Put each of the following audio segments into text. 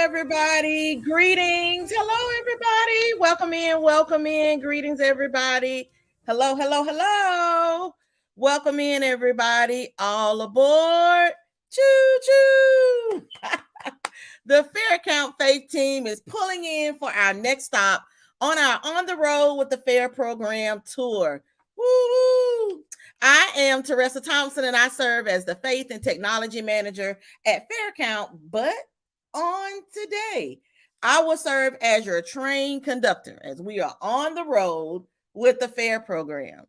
everybody. Greetings. Hello, everybody. Welcome in. Greetings, everybody. Hello. Welcome in, everybody. All aboard. Choo choo. The F.A.I.R Count Faith team is pulling in for our next stop on our On the Road with the F.A.I.R program tour. Woo! I am Teresa Thompson, and I serve as the Faith and Technology Manager at F.A.I.R Count. But on today, I will serve as your train conductor as we are on the road with the F.A.I.R program.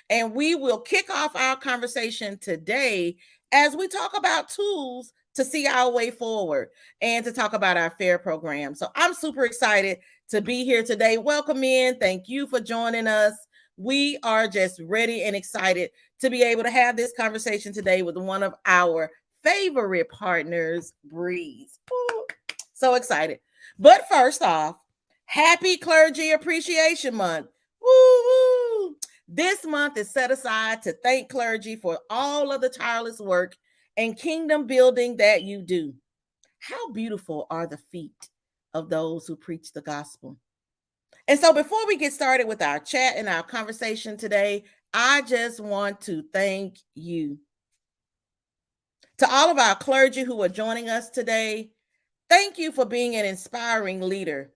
And we will kick off our conversation today as we talk about tools to see our way forward and to talk about our F.A.I.R program. So I'm super excited to be here today. Welcome in. Thank you for joining us. We are just ready and excited to be able to have this conversation today with one of our favorite partners, Breeze. Ooh, so excited. But first off, happy Clergy Appreciation Month. Woo! This month is set aside to thank clergy for all of the tireless work and kingdom building that you do. How beautiful are the feet of those who preach the gospel. And so before we get started with our chat and our conversation today, I just want to thank you. To all of our clergy who are joining us today, thank you for being an inspiring leader.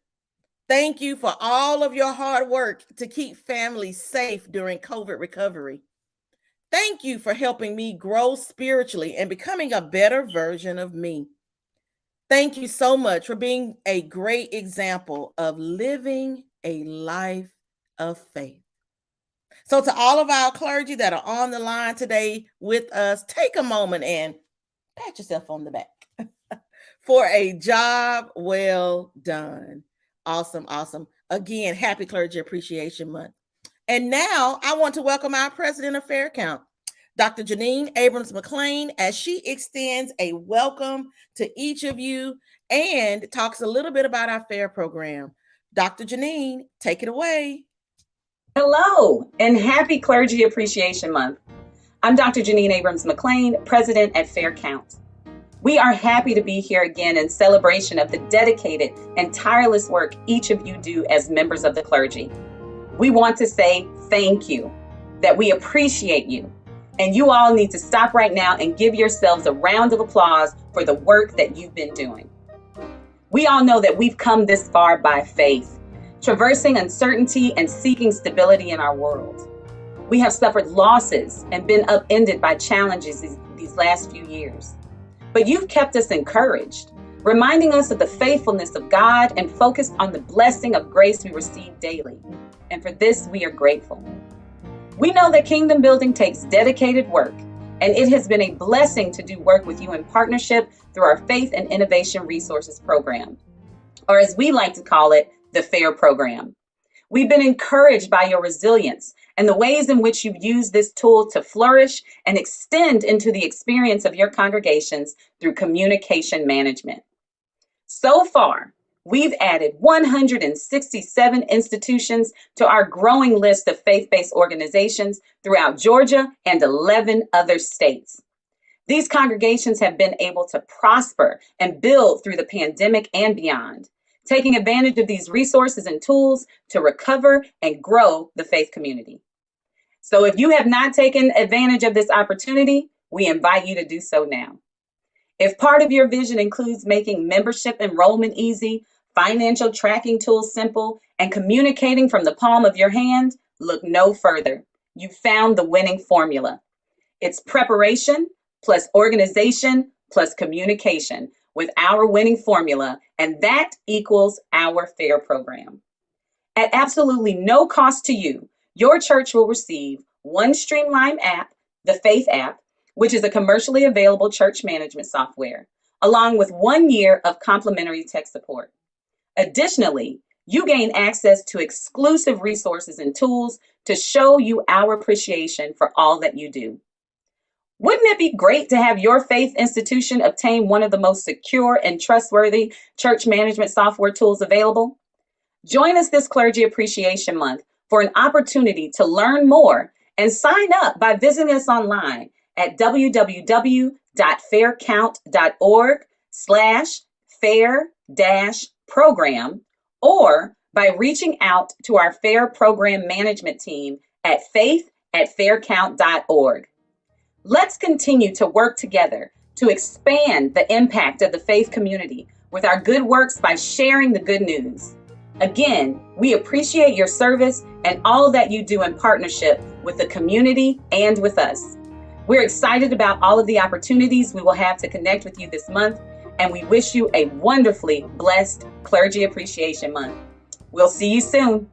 Thank you for all of your hard work to keep families safe during COVID recovery. Thank you for helping me grow spiritually and becoming a better version of me. Thank you so much for being a great example of living a life of faith. So to all of our clergy that are on the line today with us, take a moment and pat yourself on the back for a job well done. Awesome. Again, happy Clergy Appreciation Month. And now I want to welcome our president of F.A.I.R Count, Dr. Janine Abrams McClain, as she extends a welcome to each of you and talks a little bit about our F.A.I.R program. Dr. Janine, take it away. Hello, and happy Clergy Appreciation Month. I'm Dr. Janine Abrams McClain, president at F.A.I.R Count. We are happy to be here again in celebration of the dedicated and tireless work each of you do as members of the clergy. We want to say thank you, that we appreciate you, and you all need to stop right now and give yourselves a round of applause for the work that you've been doing. We all know that we've come this far by faith, traversing uncertainty and seeking stability in our world. We have suffered losses and been upended by challenges these last few years. But you've kept us encouraged, reminding us of the faithfulness of God and focused on the blessing of grace we receive daily. And for this, we are grateful. We know that kingdom building takes dedicated work, and it has been a blessing to do work with you in partnership through our Faith and Innovation Resources Program, or as we like to call it, the F.A.I.R program. We've been encouraged by your resilience and the ways in which you've used this tool to flourish and extend into the experience of your congregations through communication management. So far, we've added 167 institutions to our growing list of faith-based organizations throughout Georgia and 11 other states. These congregations have been able to prosper and build through the pandemic and beyond, taking advantage of these resources and tools to recover and grow the faith community. So if you have not taken advantage of this opportunity, we invite you to do so now. If part of your vision includes making membership enrollment easy, financial tracking tools simple, and communicating from the palm of your hand, look no further. You found the winning formula. It's preparation plus organization plus communication with our winning formula, and that equals our F.A.I.R program. At absolutely no cost to you, your church will receive one streamlined app, the Faith app, which is a commercially available church management software, along with 1 year of complimentary tech support. Additionally, you gain access to exclusive resources and tools to show you our appreciation for all that you do. Wouldn't it be great to have your faith institution obtain one of the most secure and trustworthy church management software tools available? Join us this Clergy Appreciation Month for an opportunity to learn more and sign up by visiting us online at www.faircount.org/F.A.I.R faith-program, or by reaching out to our FAIR program management team at faith@faircount.org. Let's continue to work together to expand the impact of the faith community with our good works by sharing the good news. Again, we appreciate your service and all that you do in partnership with the community and with us. We're excited about all of the opportunities we will have to connect with you this month, and we wish you a wonderfully blessed Clergy Appreciation Month. We'll see you soon.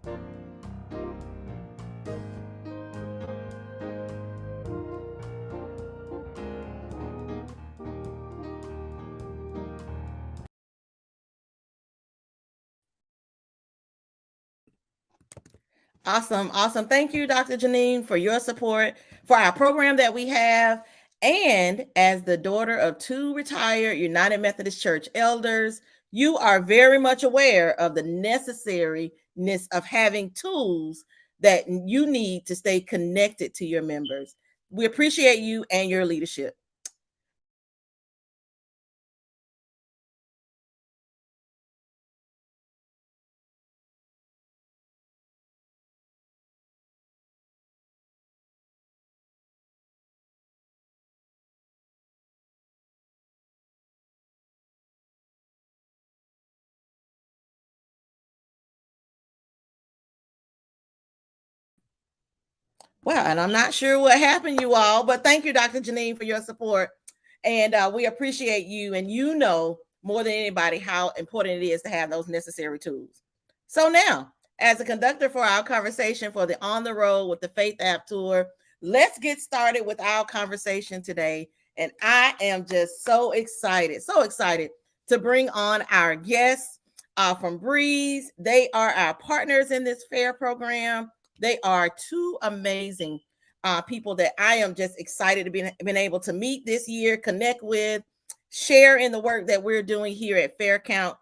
Awesome. Awesome. Thank you, Dr. Janine, for your support for our program that we have. And as the daughter of 2 retired United Methodist Church elders, you are very much aware of the necessariness of having tools that you need to stay connected to your members. We appreciate you and your leadership. Well, and I'm not sure what happened, you all, but thank you, Dr. Janine, for your support. And we appreciate you. And you know more than anybody how important it is to have those necessary tools. So now, as a conductor for our conversation for the On the Road with the Faith App Tour, let's get started with our conversation today. And I am just so excited to bring on our guests from Breeze. They are our partners in this FAIR program. They are 2 amazing people that I am just excited to be able to meet this year, connect with, share in the work that we're doing here at Fair Count.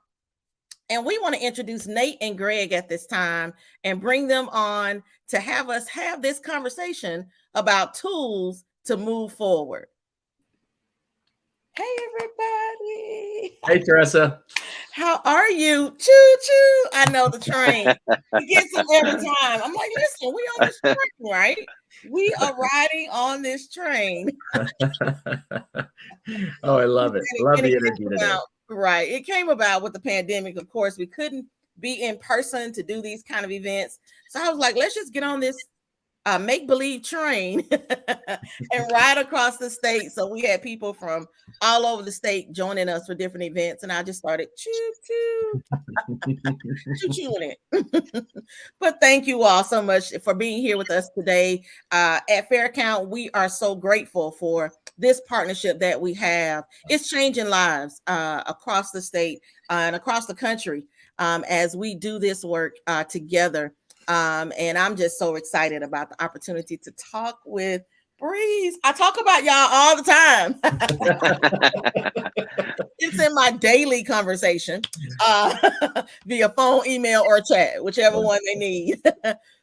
And we want to introduce Nate and Greg at this time and bring them on to have us have this conversation about tools to move forward. Hey, everybody. Hey, Teresa. How are you? Choo choo. I know the train. It gets them every time. I'm like, listen, we on this train, right? We are riding on this train. Oh, I love it. Love the energy today. Right. It came about with the pandemic. Of course, we couldn't be in person to do these kind of events. So I was like, let's just get on this make-believe train and ride across the state. So we had people from all over the state joining us for different events, and I just started choo-chooing it. But thank you all so much for being here with us today. At Fair Count, we are so grateful for this partnership that we have. It's changing lives across the state and across the country as we do this work together. And I'm just so excited about the opportunity to talk with Breeze. I talk about y'all all the time. It's in my daily conversation via phone, email, or chat, whichever one they need.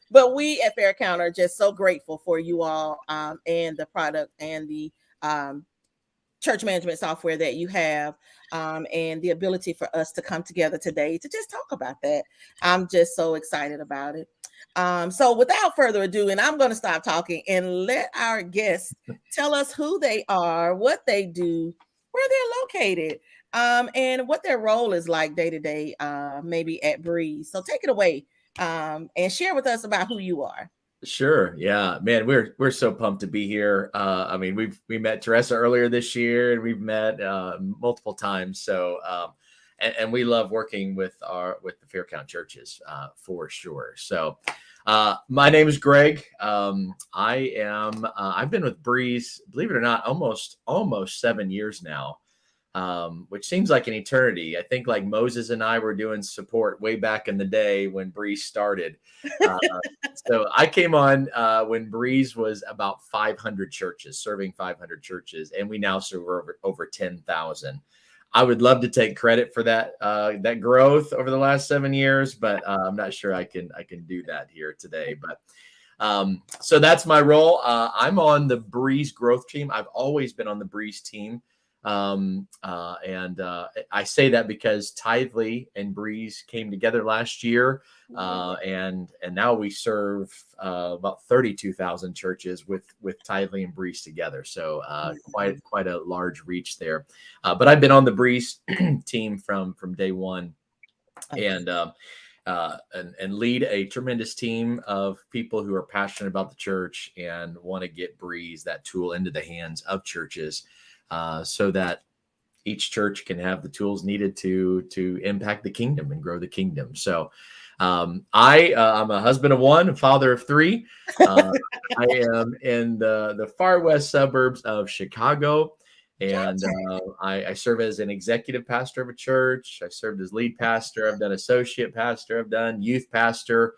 But we at Fair Count are just so grateful for you all and the product and the church management software that you have and the ability for us to come together today to just talk about that. I'm just so excited about it. So without further ado, and I'm going to stop talking and let our guests tell us who they are, what they do, where they're located, and what their role is like day to day, maybe at Breeze. So take it away and share with us about who you are. Sure. Yeah, man, we're so pumped to be here. I mean, we met Teresa earlier this year, and we've met multiple times. So, and we love working with the Fair Count churches for sure. So, my name is Greg. I've been with Breeze, believe it or not, almost 7 years now. Which seems like an eternity. I think like Moses and I were doing support way back in the day when Breeze started. So I came on when Breeze was about 500 churches, serving 500 churches, and we now serve over 10,000. I would love to take credit for that growth over the last 7 years, but I'm not sure I can do that here today. But so that's my role. I'm on the Breeze growth team. I've always been on the Breeze team. I say that because Tithely and Breeze came together last year, and now we serve about 32,000 churches with Tithely and Breeze together. So quite a large reach there. But I've been on the Breeze team from day one, and lead a tremendous team of people who are passionate about the church and want to get Breeze, that tool, into the hands of churches, so that each church can have the tools needed to impact the kingdom and grow the kingdom. So I'm a husband of one, a father of three. I am in the far west suburbs of Chicago. And I serve as an executive pastor of a church. I served as lead pastor. I've done associate pastor. I've done youth pastor.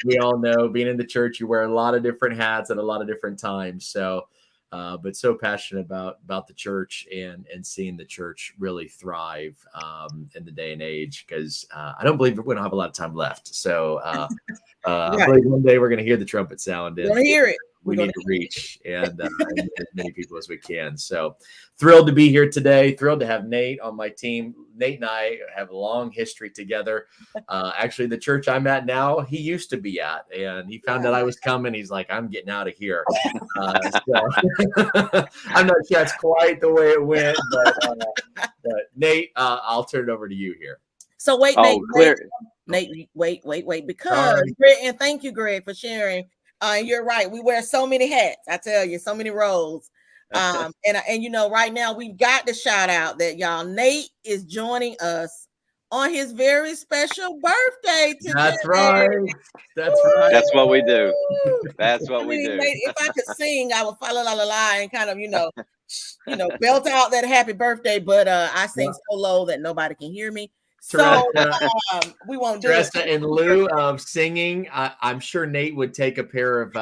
We all know, being in the church, you wear a lot of different hats at a lot of different times. So, but so passionate about the church and seeing the church really thrive in the day and age, because I don't believe we don't have a lot of time left. So I believe one day we're going to hear the trumpet sound. We're going to hear it. We need to reach and as many people as we can. So thrilled to be here today. Thrilled to have Nate on my team. Nate and I have a long history together. Actually, the church I'm at now, he used to be at, and he found out I was coming. He's like, I'm getting out of here. So I'm not sure that's quite the way it went, but Nate, I'll turn it over to you here. So wait, Nate, wait, because and thank you, Greg, for sharing. You're right. We wear so many hats. I tell you, so many roles. And you know, right now we've got to shout out that y'all, Nate is joining us on his very special birthday today. That's right. That's right. That's what we do. That's what we do. Nate, if I could sing, I would follow la la la and kind of, belt out that happy birthday. But I sing so low that nobody can hear me. So we won't do it. In lieu of singing, I'm sure Nate would take a pair of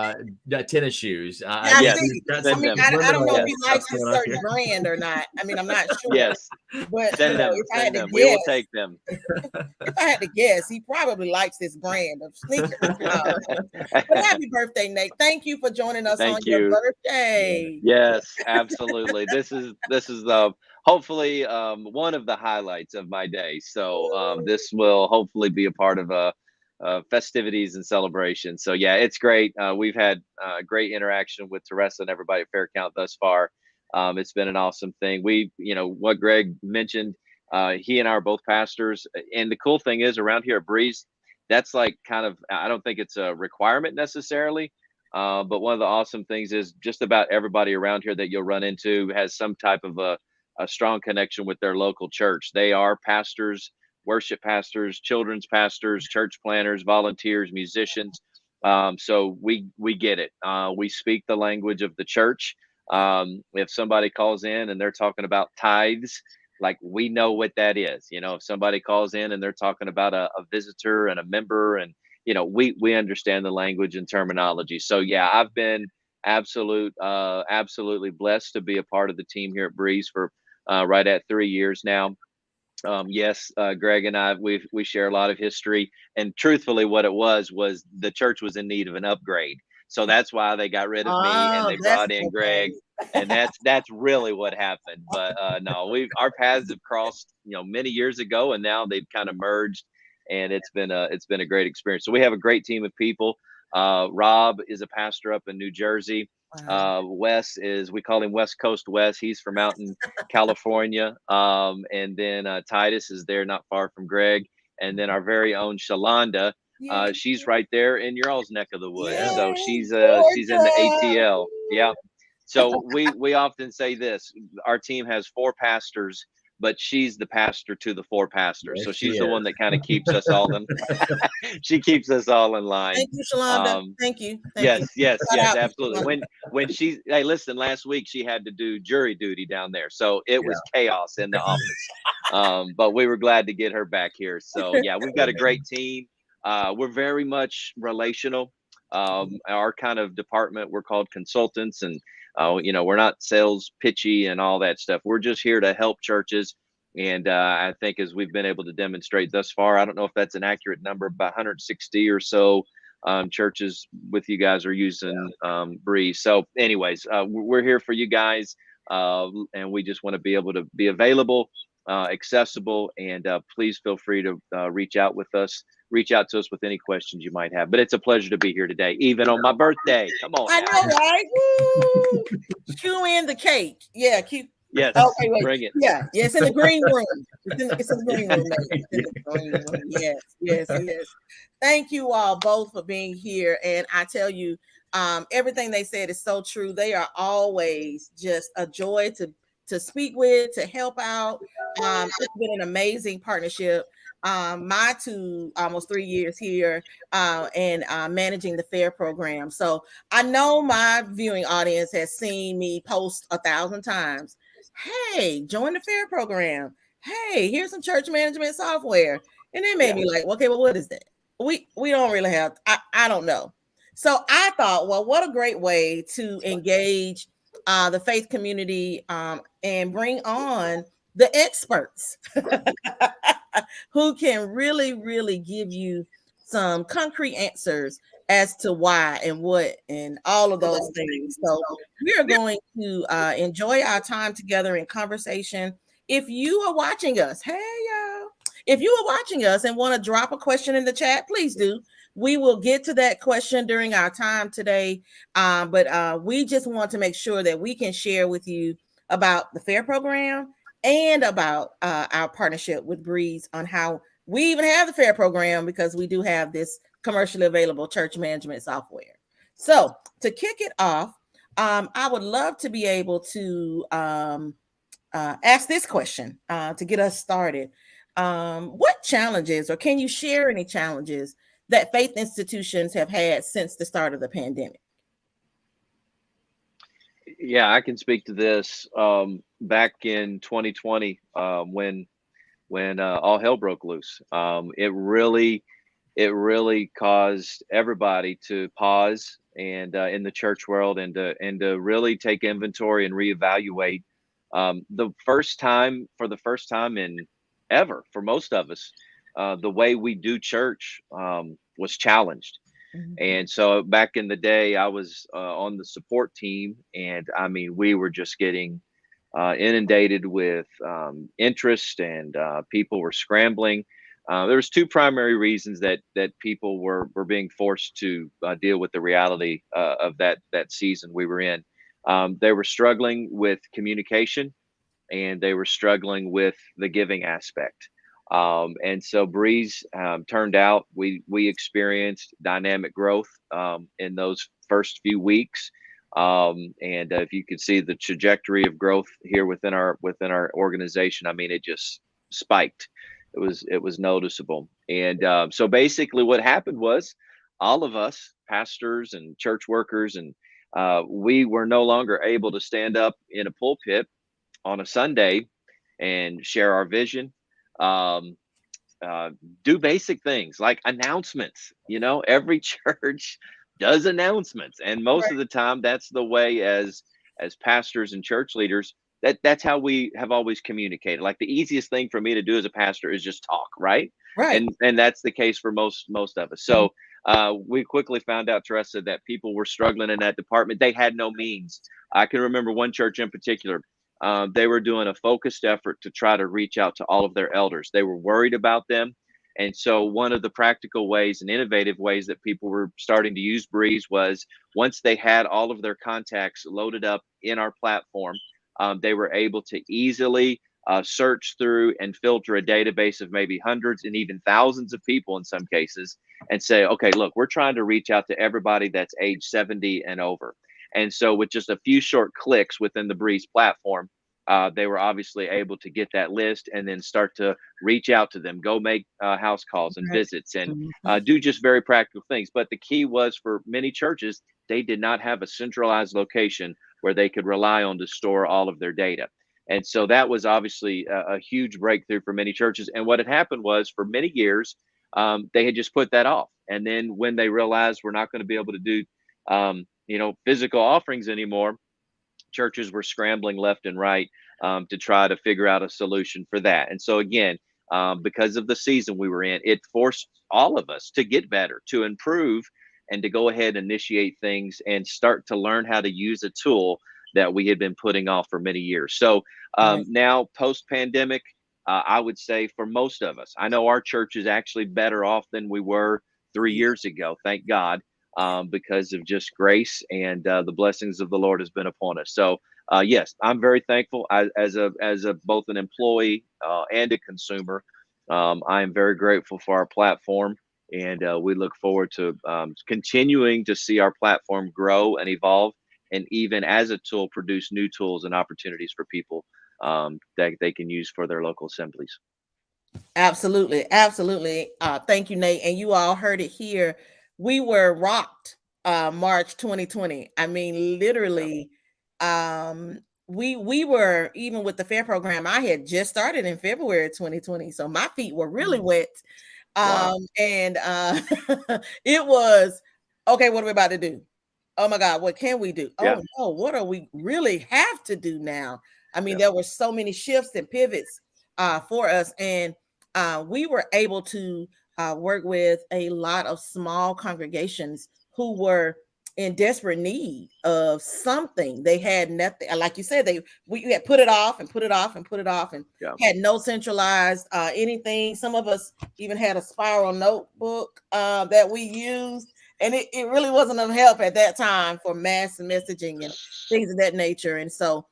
tennis shoes. Yes, I don't know if he likes a certain brand or not. I mean, I'm not sure. Yes, but send them. If I had to guess, we will take them. If I had to guess, he probably likes this brand of sneakers. But happy birthday, Nate! Thank you for joining us on your birthday. Yes, absolutely. This is hopefully one of the highlights of my day. So this will hopefully be a part of festivities and celebrations. So yeah, it's great. We've had great interaction with Teresa and everybody at Fair Count thus far. It's been an awesome thing. What Greg mentioned, he and I are both pastors. And the cool thing is, around here at Breeze, that's like kind of, I don't think it's a requirement necessarily. But one of the awesome things is just about everybody around here that you'll run into has some type of a strong connection with their local church. They are pastors, worship pastors, children's pastors, church planners, volunteers, musicians. So we get it. We speak the language of the church. If somebody calls in and they're talking about tithes, like, we know what that is. If somebody calls in and they're talking about a visitor and a member, and we understand the language and terminology. So yeah, I've been absolutely blessed to be a part of the team here at Breeze for right at 3 years now. Yes, Greg and I, we share a lot of history, and truthfully, what it was the church was in need of an upgrade. So that's why they got rid of me and they brought in Greg, and that's really what happened. But no, our paths have crossed, many years ago, and now they've kind of merged, and it's been a great experience. So we have a great team of people. Rob is a pastor up in New Jersey. Wes we call him West Coast Wes. He's from out in California. And then Titus is there not far from Greg. And then our very own Shalonda, she's right there in your all's neck of the woods. Yay, so she's in the ATL. Yeah. So we often say this: our team has 4 pastors, but she's the pastor to the 4 pastors. Yes, so she's the one that kind of keeps us all in. She keeps us all in line. Thank you, Shalonda. Thank you. Yes, absolutely. When hey, listen, last week she had to do jury duty down there, so it was chaos in the office. But we were glad to get her back here. So yeah, we've got a great team. We're very much relational. Our kind of department, we're called consultants, and we're not sales pitchy and all that stuff. We're just here to help churches. And I think, as we've been able to demonstrate thus far, I don't know if that's an accurate number, about 160 or so churches with you guys are using Breeze. So anyways, we're here for you guys, and we just want to be able to be available, accessible, and please feel free to reach out to us with any questions you might have. But it's a pleasure to be here today, even on my birthday. Come on. I know, right? Woo! Cue in the cake. Yeah, cue. Yes. Okay, wait. Bring it. Yeah, it's in the green room. It's in the green room. It's in the green room. Yes. Thank you all both for being here. And I tell you, everything they said is so true. They are always just a joy to speak with, to help out. It's been an amazing partnership. My almost 3 years here and managing the FAIR program. So I know my viewing audience has seen me post 1,000 times. Hey, join the FAIR program. Hey, here's some church management software. And it made me like, okay, well, what is that? We don't really have, I don't know. So I thought, well, what a great way to engage the faith community and bring on the experts who can really give you some concrete answers as to why and what and all of those things. So we are going to enjoy our time together in conversation. If you are watching us, hey y'all, if you are watching us and want to drop a question in the chat, please do. We will get to that question during our time today. But we just want to make sure that we can share with you about the FAIR program and about our partnership with Breeze on how we even have the FAIR program, because we do have this commercially available church management software. So to kick it off, I would love to be able to ask this question to get us started. What challenges, or can you share any challenges that faith institutions have had since the start of the pandemic? Yeah, I can speak to this. Back in 2020, when all hell broke loose, it really caused everybody to pause and in the church world and to really take inventory and reevaluate. For the first time in ever, for most of us, the way we do church was challenged. Mm-hmm. And so back in the day, I was on the support team, and I mean, we were just getting inundated with interest, and people were scrambling. There was two primary reasons that people were being forced to deal with the reality of that season we were in. They were struggling with communication, and they were struggling with the giving aspect. And so Breeze turned out, we experienced dynamic growth in those first few weeks. And if you could see the trajectory of growth here within our organization, I mean, it just spiked. It was noticeable. And so basically what happened was, all of us pastors and church workers, and we were no longer able to stand up in a pulpit on a Sunday and share our vision, um, do basic things like announcements. Every church does announcements, and most of the time that's the way, as pastors and church leaders, that's how we have always communicated. Like, the easiest thing for me to do as a pastor is just talk, right? And that's the case for most of us. So we quickly found out, Teresa, that people were struggling in that department. They had no means. I can remember one church in particular. They were doing a focused effort to try to reach out to all of their elders. They were worried about them. And so one of the practical ways and innovative ways that people were starting to use Breeze was, once they had all of their contacts loaded up in our platform, they were able to easily search through and filter a database of maybe hundreds and even thousands of people in some cases, and say, okay, look, we're trying to reach out to everybody that's age 70 and over. And so with just a few short clicks within the Breeze platform, they were obviously able to get that list and then start to reach out to them, go make house calls and visits, and do just very practical things. But the key was, for many churches, they did not have a centralized location where they could rely on to store all of their data. And so that was obviously a huge breakthrough for many churches. And what had happened was, for many years, they had just put that off. And then when they realized we're not going to be able to do physical offerings anymore, churches were scrambling left and right to try to figure out a solution for that. And so again, because of the season we were in, it forced all of us to get better, to improve, and to go ahead and initiate things and start to learn how to use a tool that we had been putting off for many years. So Right. now post pandemic, I would say for most of us, I know our church is actually better off than we were 3 years ago. Thank God, because of just grace and the blessings of the Lord has been upon us. So yes, I'm very thankful as a both an employee and a consumer. I am very grateful for our platform, and we look forward to continuing to see our platform grow and evolve, and even as a tool, produce new tools and opportunities for people that they can use for their local assemblies. Absolutely. Absolutely. Thank you, Nate. And you all heard it here. We were rocked March 2020. I mean, literally, we were, even with the FAIR program, I had just started in February 2020. So my feet were really wet. Wow. And it was okay, what are we about to do? Oh my God, what can we do? Yeah. Oh no, what do we really have to do now? I mean, Yeah. there were so many shifts and pivots for us, and we were able to work with a lot of small congregations who were in desperate need of something. They had nothing, like you said, we had put it off and put it off and put it off, and Yeah. had no centralized anything. Some of us even had a spiral notebook that we used, and it really wasn't of help at that time for mass messaging and things of that nature. And so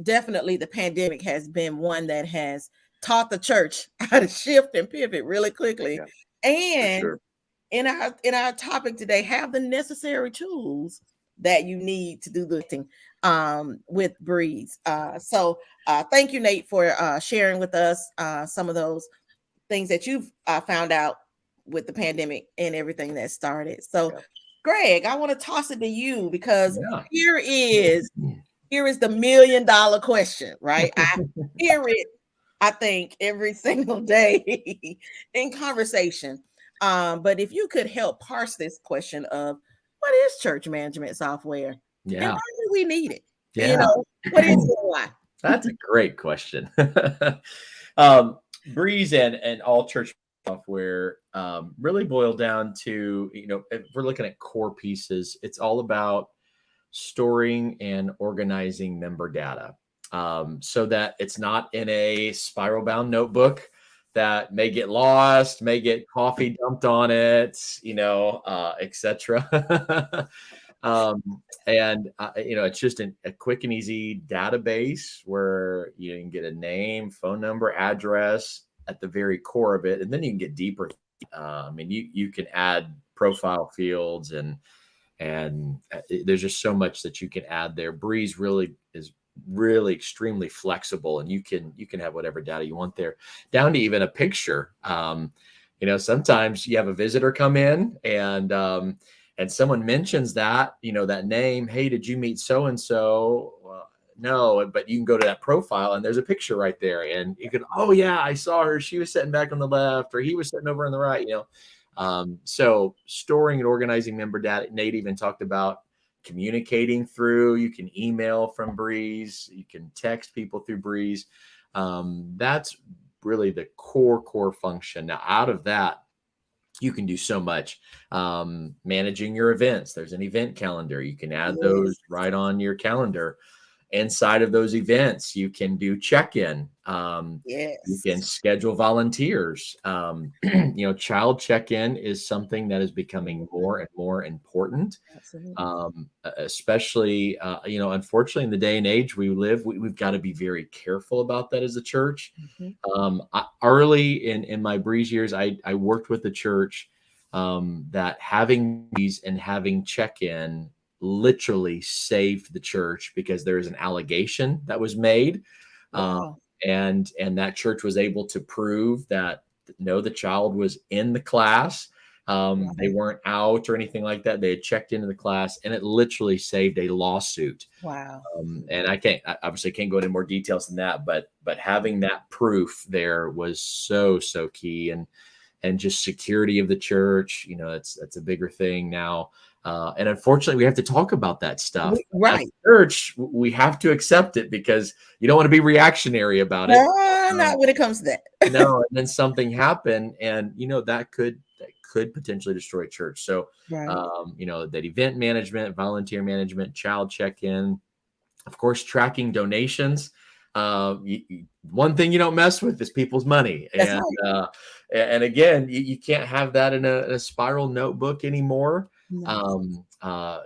definitely the pandemic has been one that has taught the church how to shift and pivot really quickly. Yeah. For And sure. in our topic today, have the necessary tools that you need to do the thing with Breeze. So thank you, Nate, for sharing with us some of those things that you've found out with the pandemic and everything that started. So Yeah. Greg, I want to toss it to you, because Yeah. here is the $1 million question, right? I hear it, I think, every single day in conversation. But if you could help parse this question of what is church management software, and Yeah. why do we need it? Yeah. You know, what is it and why? That's a great question. Breeze and all church software really boil down to, if we're looking at core pieces, it's all about storing and organizing member data, so that it's not in a spiral bound notebook that may get lost, may get coffee dumped on it, etc. It's just a quick and easy database where you can get a name, phone number, address at the very core of it, and then you can get deeper. You can add profile fields, and there's just so much that you can add there. Breeze is really extremely flexible, and you can have whatever data you want there, down to even a picture. Sometimes you have a visitor come in, and someone mentions that name. Hey, did you meet so and so? No, but you can go to that profile and there's a picture right there, and you can, oh yeah, I saw her. She was sitting back on the left, or he was sitting over on the right. So storing and organizing member data. Nate even talked about communicating through. You can email from Breeze. You can text people through Breeze. That's really the core function. Now, out of that, you can do so much. Managing your events. There's an event calendar. You can add those right on your calendar. Inside of those events, you can do check-in. You can schedule volunteers. Child check-in is something that is becoming more and more important. Especially, unfortunately, in the day and age we live, we've got to be very careful about that as a church. Early in my Breeze years, I worked with a church that having these and having check-in literally saved the church, because there is an allegation that was made. And that church was able to prove that no, the child was in the class. They weren't out or anything like that. They had checked into the class, and it literally saved a lawsuit. Wow. And I obviously can't go into more details than that, but having that proof there was so key, and just security of the church. That's a bigger thing now. And unfortunately, we have to talk about that stuff. Right. As a church, we have to accept it, because you don't want to be reactionary about it. Not when it comes to that. No, and then something happened, and that could could potentially destroy church. So, Right. that event management, volunteer management, child check-in, of course, tracking donations. One thing you don't mess with is people's money. That's And again, you can't have that in a spiral notebook anymore. right.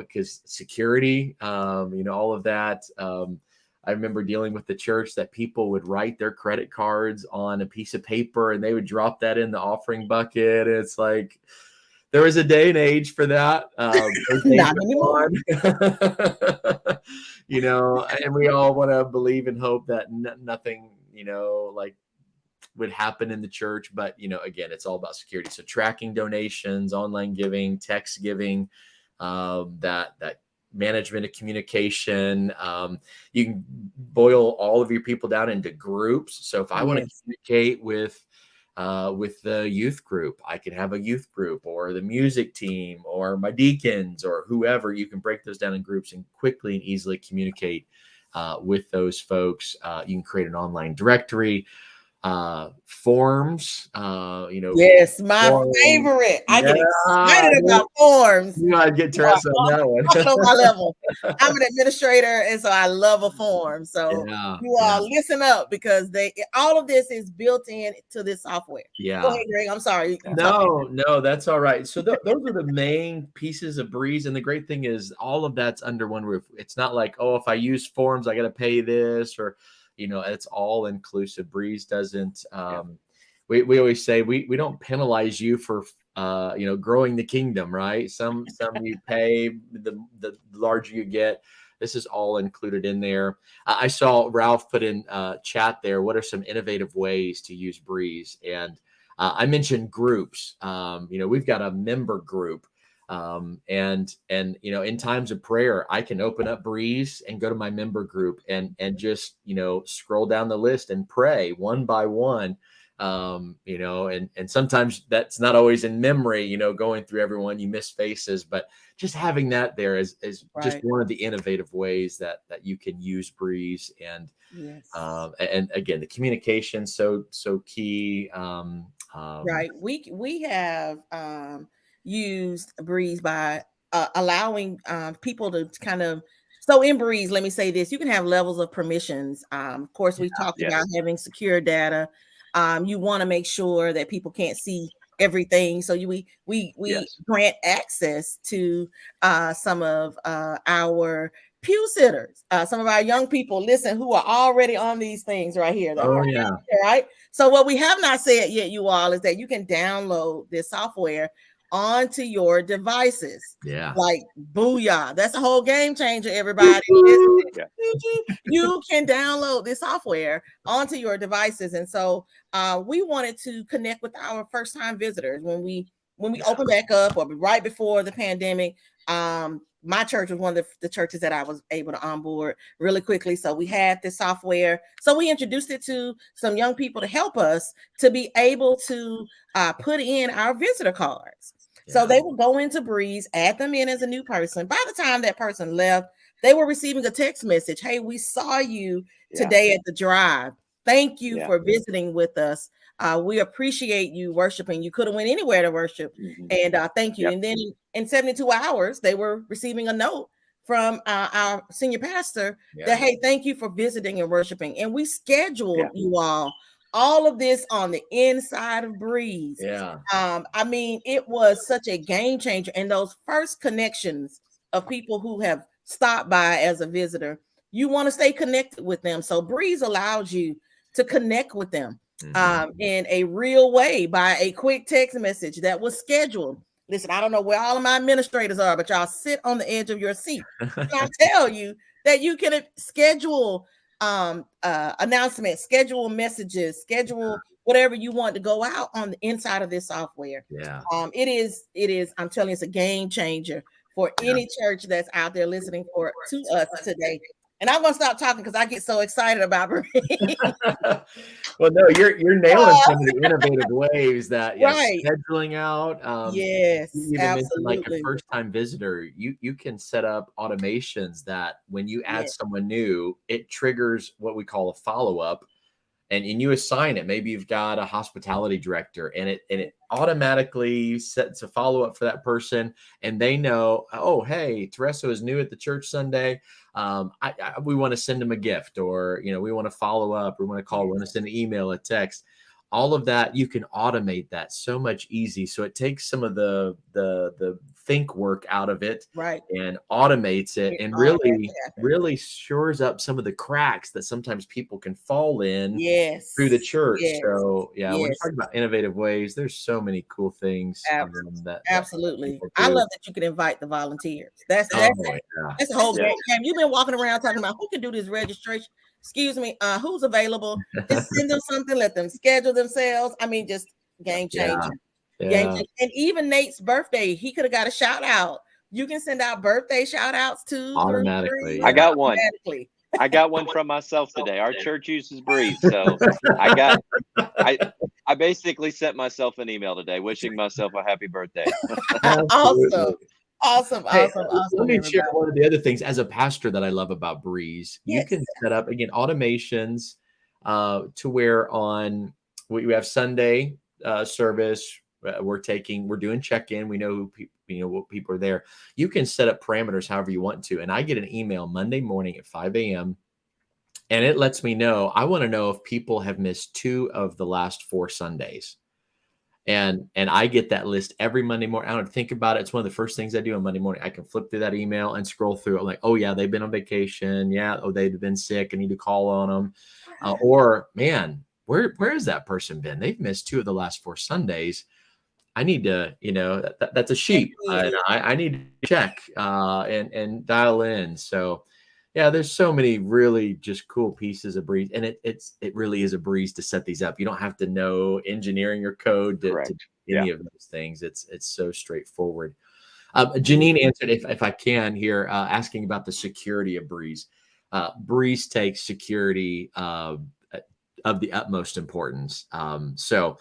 Because security, all of that. I remember dealing with the church that people would write their credit cards on a piece of paper and they would drop that in the offering bucket. And it's like, there was a day and age for that. Those days Not anymore. and we all want to believe and hope that nothing, like would happen in the church. But, again, it's all about security. So tracking donations, online giving, text giving, that management of communication. You can boil all of your people down into groups. So if I want to communicate with the youth group, I can have a youth group or the music team or my deacons or whoever. You can break those down in groups and quickly and easily communicate with those folks. You can create an online directory, forms, Yes, my forms. favorite. I get Yeah, excited about forms. I'd get Teresa on that one. On my level. I'm an administrator, and so I love a form. So you all listen up, because all of this is built in to this software. Yeah. Go ahead, Greg. I'm sorry. No, that's all right. So those are the main pieces of Breeze. And the great thing is all of that's under one roof. It's not like, oh, if I use forms, I got to pay this, or, it's all inclusive. Breeze doesn't, we always say we don't penalize you for, growing the kingdom, right? Some you pay, the larger you get. This is all included in there. I saw Ralph put in chat there, what are some innovative ways to use Breeze? And I mentioned groups. We've got a member group. And in times of prayer, I can open up Breeze and go to my member group and just, scroll down the list and pray one by one. And sometimes that's not always in memory, going through everyone, you miss faces, but just having that there is just one of the innovative ways that you can use Breeze. And and again, the communication so key. Right. We have used Breeze by allowing people to kind of, so in Breeze, let me say this, you can have levels of permissions. Of course, we've talked about having secure data. You want to make sure that people can't see everything. So we grant access to some of our pew sitters, some of our young people, who are already on these things right here. Right. So what we have not said yet, you all, is that you can download this software onto your devices. Like, booyah. That's a whole game changer, everybody. You can download this software onto your devices. And so we wanted to connect with our first-time visitors when we open back up, or right before the pandemic. My church was one of the churches that I was able to onboard really quickly. So we had this software. So we introduced it to some young people to help us to be able to put in our visitor cards. So they would go into Breeze, add them in as a new person. By the time that person left, they were receiving a text message. Hey, we saw you today at the drive. Thank you for visiting with us. We appreciate you worshiping. You could have went anywhere to worship. And thank you. And then in 72 hours, they were receiving a note from our senior pastor that, hey, thank you for visiting and worshiping. And we scheduled you all of this on the inside of Breeze. I mean, it was such a game changer. And those first connections of people who have stopped by as a visitor, you want to stay connected with them. So Breeze allows you to connect with them in a real way by a quick text message that was scheduled. Listen, I don't know where all of my administrators are, but y'all sit on the edge of your seat. And I tell you that you can schedule announcements, schedule messages, schedule whatever you want to go out on the inside of this software. It is, I'm telling you, it's a game changer for any church that's out there listening to us today. And I'm gonna stop talking because I get so excited about it. Well, no, you're nailing some of the innovative ways that scheduling out. Yes, you even mentioned like a first-time visitor. You can set up automations that when you add someone new, it triggers what we call a follow-up and you assign it. Maybe you've got a hospitality director, and it automatically sets a follow-up for that person, and they know, oh, hey, Teresa is new at the church Sunday. We want to send them a gift, or we want to follow up, we want to call, we want to send an email, a text. All of that, you can automate that so much easy. So it takes some of the think work out of it, right, and automates it, and really shores up some of the cracks that sometimes people can fall in through the church. So yeah, when you're talking about innovative ways, there's so many cool things that absolutely. I love that you can invite the volunteers. That's the whole game. You've been walking around talking about who can do this registration. Excuse me, who's available? Just send them something, let them schedule themselves. I mean, just game changer. Game changer. And even Nate's birthday, he could have got a shout out. You can send out birthday shout outs too. Automatically. I got one. I got one from myself today. Our church uses Breeze, so I basically sent myself an email today wishing myself a happy birthday. Awesome. Let me share one of the other things as a pastor that I love about Breeze. You can set up, again, automations to where we have Sunday service. We're doing check-in. We know what people are there. You can set up parameters however you want to. And I get an email Monday morning at 5 a.m. and it lets me know, I want to know if people have missed 2 of the last 4 Sundays. And I get that list every Monday morning. I don't think about it. It's one of the first things I do on Monday morning. I can flip through that email and scroll through it. I'm like, oh yeah, they've been on vacation. Yeah. Oh, they've been sick. I need to call on them. Or man, where has that person been? They've missed 2 of the last 4 Sundays. I need to, that's a sheep. I need to check and dial in. So yeah, there's so many really just cool pieces of Breeze, and it really is a breeze to set these up. You don't have to know engineering or code to do any of those things. It's so straightforward. Janine answered, if I can here, asking about the security of Breeze. Breeze takes security of the utmost importance. So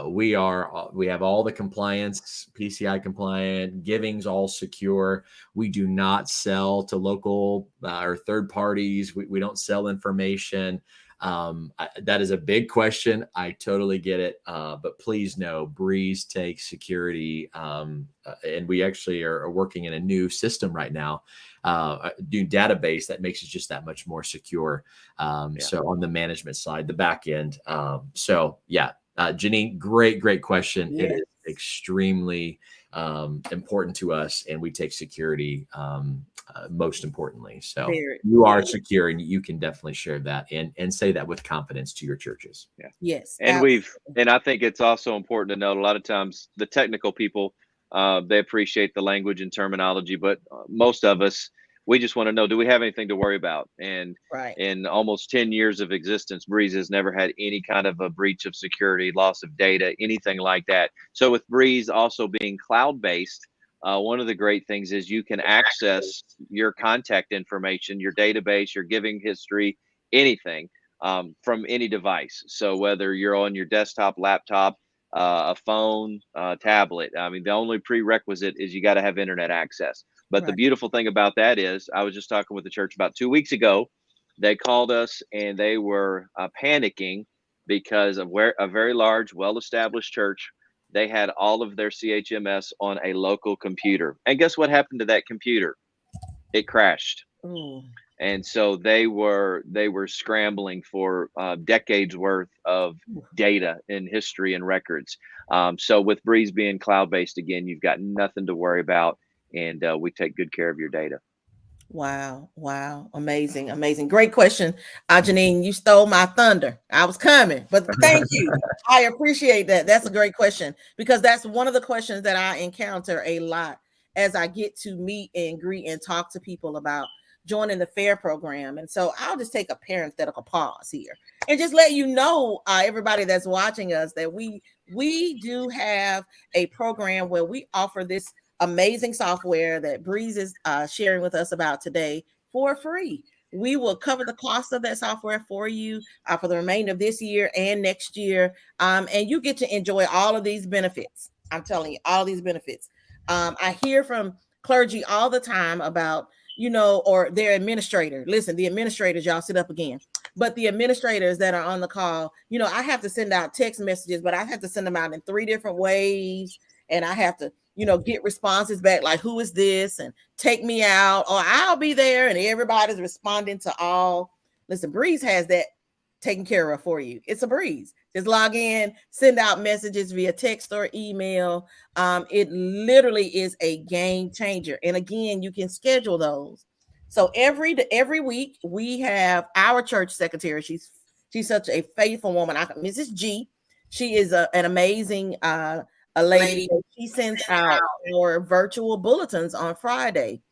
we have all the compliance, PCI compliant, giving's all secure. We do not sell to local or third parties. We don't sell information. That is a big question. I totally get it. But please know, Breeze takes security. And we actually are working in a new system right now, a new database that makes it just that much more secure. So on the management side, the back end. Janine, great question. It is extremely important to us, and we take security most importantly. So you are secure, and you can definitely share that and say that with confidence to your churches. Yes. And I think it's also important to note, a lot of times the technical people, they appreciate the language and terminology, but most of us, we just want to know, do we have anything to worry about? And in almost 10 years of existence, Breeze has never had any kind of a breach of security, loss of data, anything like that. So with Breeze also being cloud-based, one of the great things is you can access your contact information, your database, your giving history, anything from any device. So whether you're on your desktop, laptop, a phone, tablet, I mean, the only prerequisite is you got to have internet access. But the beautiful thing about that is, I was just talking with the church about 2 weeks ago. They called us and they were panicking because of where a very large, well-established church, they had all of their CHMS on a local computer. And guess what happened to that computer? It crashed. Ooh. And so they were scrambling for decades worth of data and history and records. So with Breeze being cloud-based, again, you've got nothing to worry about, and we take good care of your data. Wow. Amazing. Great question. Janine, you stole my thunder. I was coming, but thank you. I appreciate that. That's a great question, because that's one of the questions that I encounter a lot as I get to meet and greet and talk to people about joining the FAIR program. And so I'll just take a parenthetical pause here and just let you know, everybody that's watching us, that we do have a program where we offer this amazing software that Breeze is sharing with us about today for free. We will cover the cost of that software for you for the remainder of this year and next year. And you get to enjoy all of these benefits. I'm telling you, all these benefits. I hear from clergy all the time about, or their administrator. Listen, the administrators, y'all sit up again. but the administrators that are on the call, I have to send out text messages, but I have to send them out in 3 different ways. And I have to, get responses back like, who is this? And take me out, or I'll be there. And everybody's responding to all. Listen, Breeze has that taken care of for you. It's a breeze. Just log in, send out messages via text or email. It literally is a game changer. And again, you can schedule those. So every week we have our church secretary. She's such a faithful woman. Mrs. G. She is an amazing a lady. She sends out our virtual bulletins on Friday.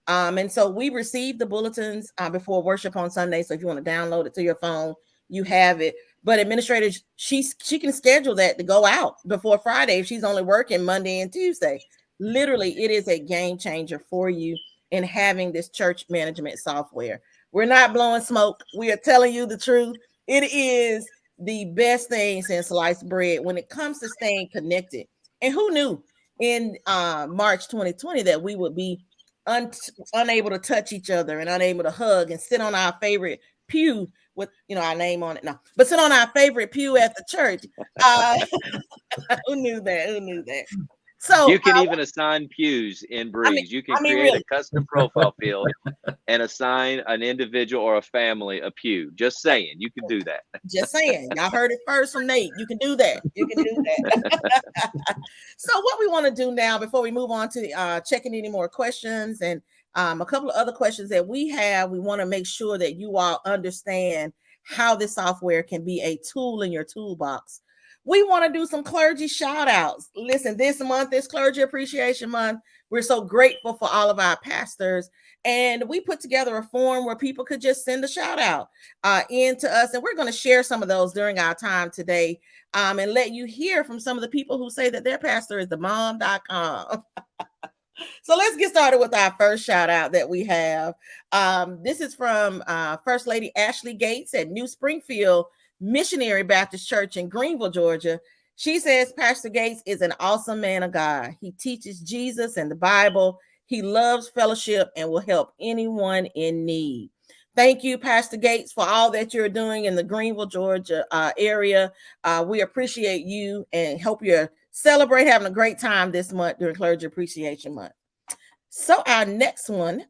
And so we receive the bulletins before worship on Sunday. So if you want to download it to your phone, you have it. But administrators, she can schedule that to go out before Friday if she's only working Monday and Tuesday. Literally, it is a game changer for you in having this church management software. We're not blowing smoke. We are telling you the truth. It is the best thing since sliced bread when it comes to staying connected. And who knew in March 2020 that we would be unable to touch each other and unable to hug and sit on our favorite pew with our name on it. No, but sit on our favorite pew at the church. Who knew that? So you can even assign pews in Breeze. You can create really a custom profile field and assign an individual or a family a pew. Just saying, you can do that. Just saying. Y'all heard it first from Nate. You can do that. So what we want to do now before we move on to checking any more questions and a couple of other questions that we have, we want to make sure that you all understand how this software can be a tool in your toolbox. We want to do some clergy shout outs. Listen, this month is Clergy Appreciation Month. We're so grateful for all of our pastors. And we put together a form where people could just send a shout out in to us. And we're going to share some of those during our time today and let you hear from some of the people who say that their pastor is themom.com. So let's get started with our first shout out that we have. This is from First Lady Ashley Gates at New Springfield Missionary Baptist Church in Greenville, Georgia. She says Pastor Gates is an awesome man of God. He teaches Jesus and the Bible. He loves fellowship and will help anyone in need. Thank you, Pastor Gates, for all that you're doing in the Greenville, Georgia area. We appreciate you and hope you celebrate having a great time this month during Clergy Appreciation Month. So our next one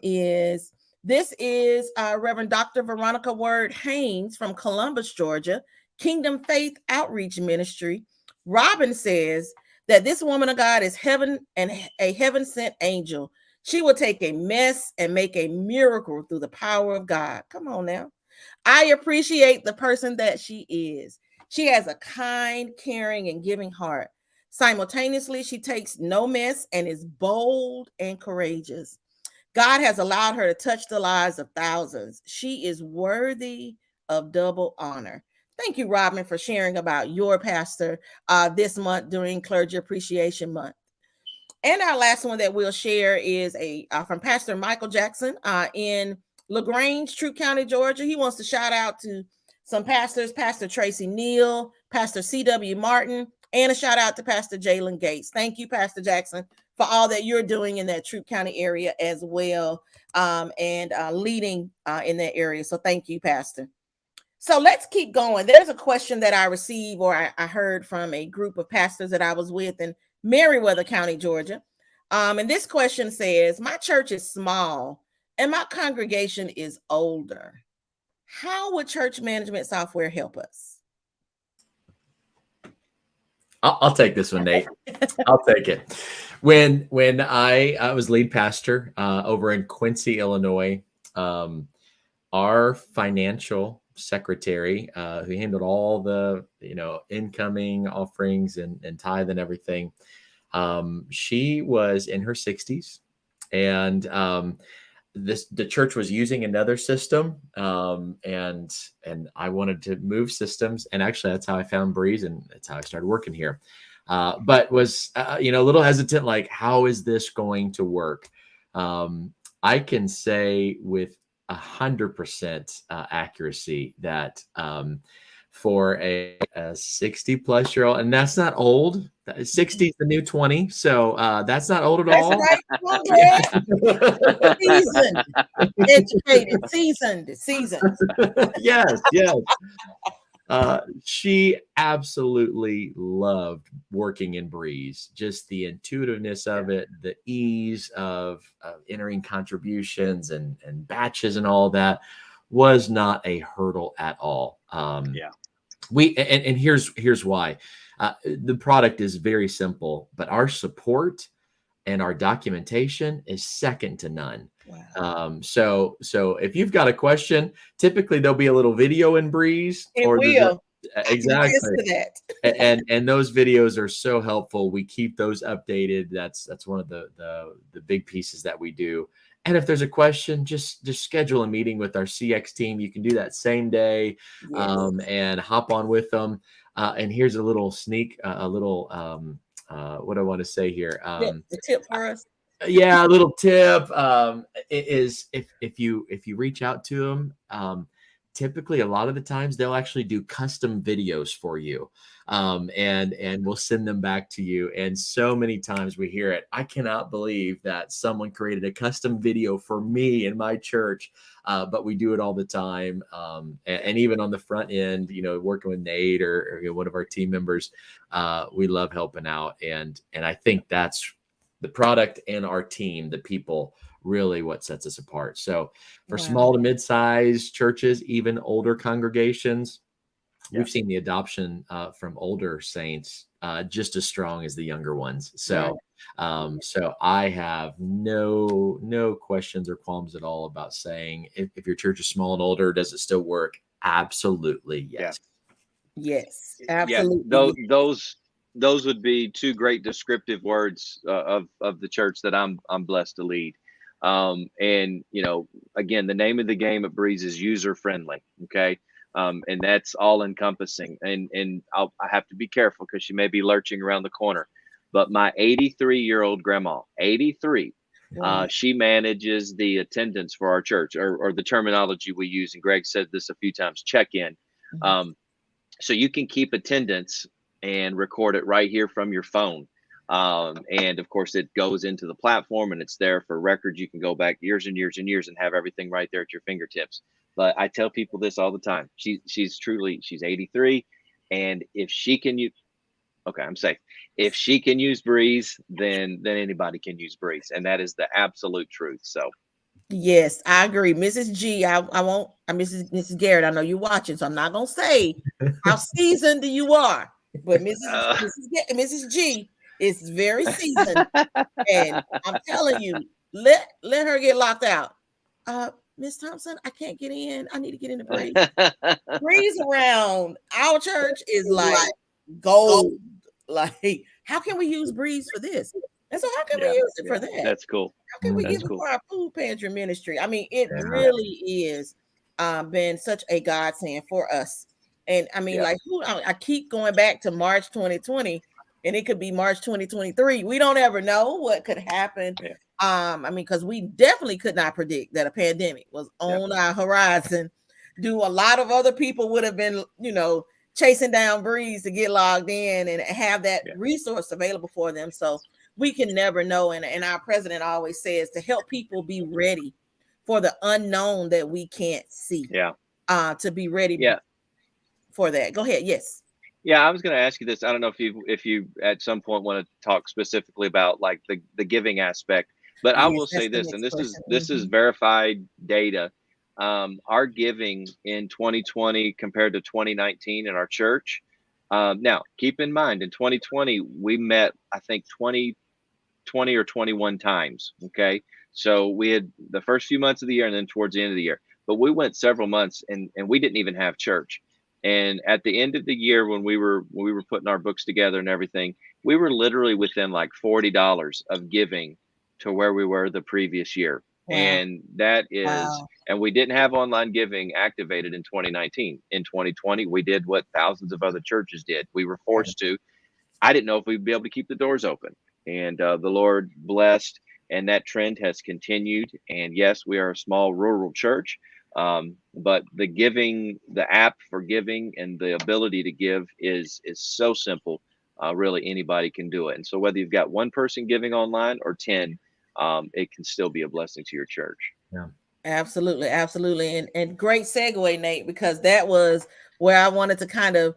is Reverend Dr. Veronica Word Haynes from Columbus, Georgia, Kingdom Faith Outreach Ministry. Robin says that this woman of God is heaven and a heaven-sent angel. She will take a mess and make a miracle through the power of God. Come on now. I appreciate the person that she is. She has a kind, caring, and giving heart. Simultaneously, she takes no mess and is bold and courageous. God has allowed her to touch the lives of thousands. She is worthy of double honor. Thank you, Robin, for sharing about your pastor this month during Clergy Appreciation Month. And our last one that we'll share is from Pastor Michael Jackson in LaGrange, Troup County, Georgia. He wants to shout out to some pastors, Pastor Tracy Neal, Pastor C.W. Martin, and a shout out to Pastor Jalen Gates. Thank you, Pastor Jackson, for all that you're doing in that Troup County area as well, and leading in that area. So thank you, Pastor. So let's keep going. There's a question that I received or I heard from a group of pastors that I was with in Meriwether County, Georgia. And this question says, my church is small and my congregation is older. How would church management software help us? I'll take this one, Nate. I'll take it. When I was lead pastor over in Quincy, Illinois, our financial secretary who handled all the incoming offerings and tithe and everything, she was in her 60s, and the church was using another system, and I wanted to move systems, and actually that's how I found Breeze, and that's how I started working here. But was a little hesitant, like, how is this going to work? I can say with 100% accuracy that for a 60-plus-year-old, and that's not old, 60 is the new 20, so that's not old at That's all. right. Come on, Greg. Seasoned, educated, seasoned. Yes. She absolutely loved working in Breeze, just the intuitiveness of it, the ease of entering contributions and batches and all that was not a hurdle at all. And here's why. The product is very simple, but our support and our documentation is second to none. Wow. So if you've got a question, typically there'll be a little video in Breeze. It will. Exactly. To that. and those videos are so helpful. We keep those updated. That's one of the big pieces that we do. And if there's a question, just schedule a meeting with our CX team. You can do that same day, and hop on with them. And here's a little sneak, what I want to say here. The tip for us. Yeah, a little tip is if you reach out to them, typically a lot of the times they'll actually do custom videos for you, and we'll send them back to you. And so many times we hear it. I cannot believe that someone created a custom video for me in my church, but we do it all the time. And even on the front end, working with Nate or one of our team members, we love helping out. And I think that's the product and our team, the people, really what sets us apart. So for small to mid-sized churches, even older congregations, we've seen the adoption from older saints just as strong as the younger ones. So so I have no questions or qualms at all about saying if your church is small and older, does it still work? Absolutely, yes. Yes, absolutely. Yeah, those would be two great descriptive words of the church that I'm blessed to lead. And again, the name of the game at Breeze is user friendly. Okay. And that's all encompassing. And I have to be careful because she may be lurching around the corner. But my 83-year-old grandma, 83, she manages the attendance for our church, or the terminology we use. And Greg said this a few times, check-in. So you can keep attendance and record it right here from your phone. And of course, it goes into the platform and it's there for records. You can go back years and years and years and have everything right there at your fingertips. But I tell people this all the time. She's 83. And if she can use, I'm safe. If she can use Breeze, then anybody can use Breeze. And that is the absolute truth. So. Yes, I agree. Mrs. G, I won't, Mrs. Garrett, I know you're watching, so I'm not going to say how seasoned you are, but Mrs. G is very seasoned. And I'm telling you, let her get locked out. Miss Thompson, I can't get in. I need to get into Breeze. Breeze around our church is like gold. Like, how can we use Breeze for this? And so how can we use it for that? That's cool. How can we give it for our food pantry ministry? I mean, it really is been such a godsend for us. And I mean, I keep going back to March 2020, and it could be March 2023. We don't ever know what could happen. I mean, because we definitely could not predict that a pandemic was on our horizon. A lot of other people would have been, chasing down Breeze to get logged in and have that resource available for them. So we can never know. And our president always says to help people be ready for the unknown that we can't see. To be ready for that. Go ahead. Yes. Yeah, I was going to ask you this. I don't know if you at some point want to talk specifically about like the giving aspect, but I will say this, and this is verified data. Our giving in 2020 compared to 2019 in our church. Now, keep in mind, in 2020, we met, I think, 20 or 21 times. Okay. So we had the first few months of the year and then towards the end of the year, but we went several months and we didn't even have church. And at the end of the year, when we were putting our books together and everything, we were literally within like $40 of giving to where we were the previous year. And that is, and we didn't have online giving activated in 2019. In 2020, we did what thousands of other churches did. We were forced to. I didn't know if we'd be able to keep the doors open. And the Lord blessed, and that trend has continued. And yes, we are a small rural church, but the app for giving and the ability to give is so simple. really anybody can do it. And so whether you've got one person giving online or 10, it can still be a blessing to your church. Yeah. Absolutely, absolutely. And great segue, Nate, because that was where I wanted to kind of